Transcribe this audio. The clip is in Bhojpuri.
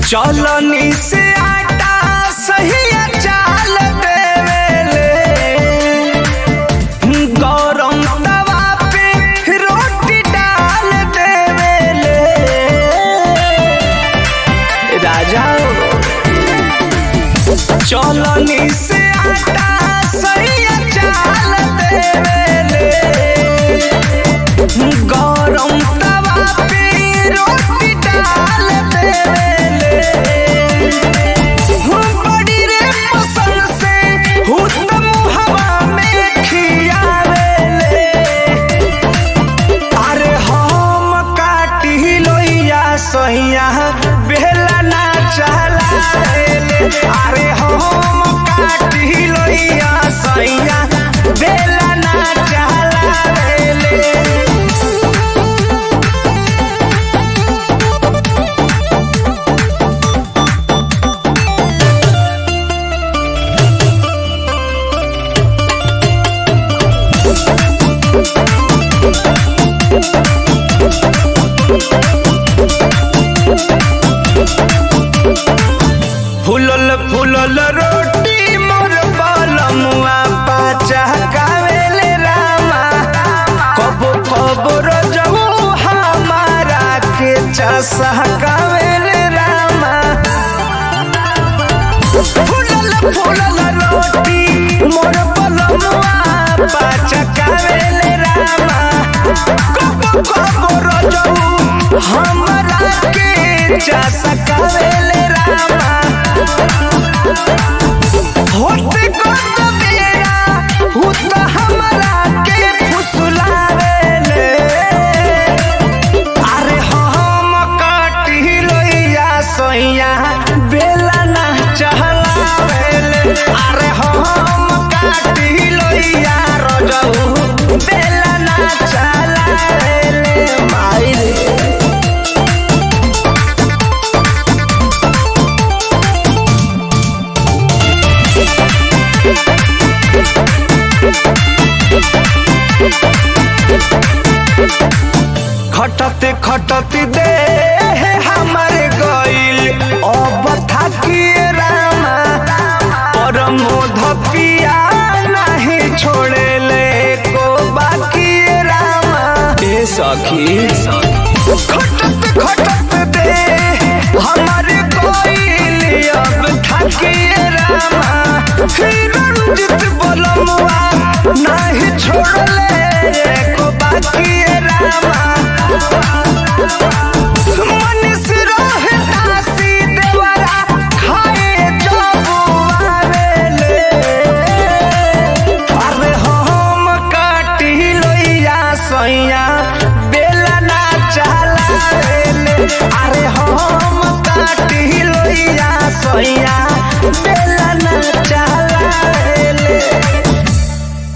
चलनी से आटा सही चाल देवेले, गरम तवा पे रोटी डाल देवेले। राजा चलनी से आटा सही चाल देवेले, गरम तवा पे रोटी डाल देवेले। बड़ी रे पसंद से हुतम हवा में खियावेले। अरे हम काटी लोइया सहिया बेला ना चलावेले। अरे हम काटी लोइया सहिया बेला ना चलावेले। फुलल फुलल रोटी मोर बलमुआ पाचा कावेले रामा। कबो कबो रजऊ हमारा के चसा कावेले रामा। फुलल फुलल रोटी मोर बलमुआ पाचा कावेले रामा। कबो कबो रजऊ हमारा के चसा कावेले रामा। होते कत बेरा हुत हमरा के फुसलावेले। अरे हम काटी लोइया सैया बेला ना चहलावेले। अरे हम काटी लोइया रजऊ बेला ना चहलावेले। माई खटते खटते दे हमारे गइल अब थाकिए रामा। परमोध पिया नहीं छोड़ेले को बाकी रामा। ए सखी खटते खटते दे हमारे गइल अब थाकिए रामा। रंजित बलमुआ नहीं छोड़ले को बाकी रामा।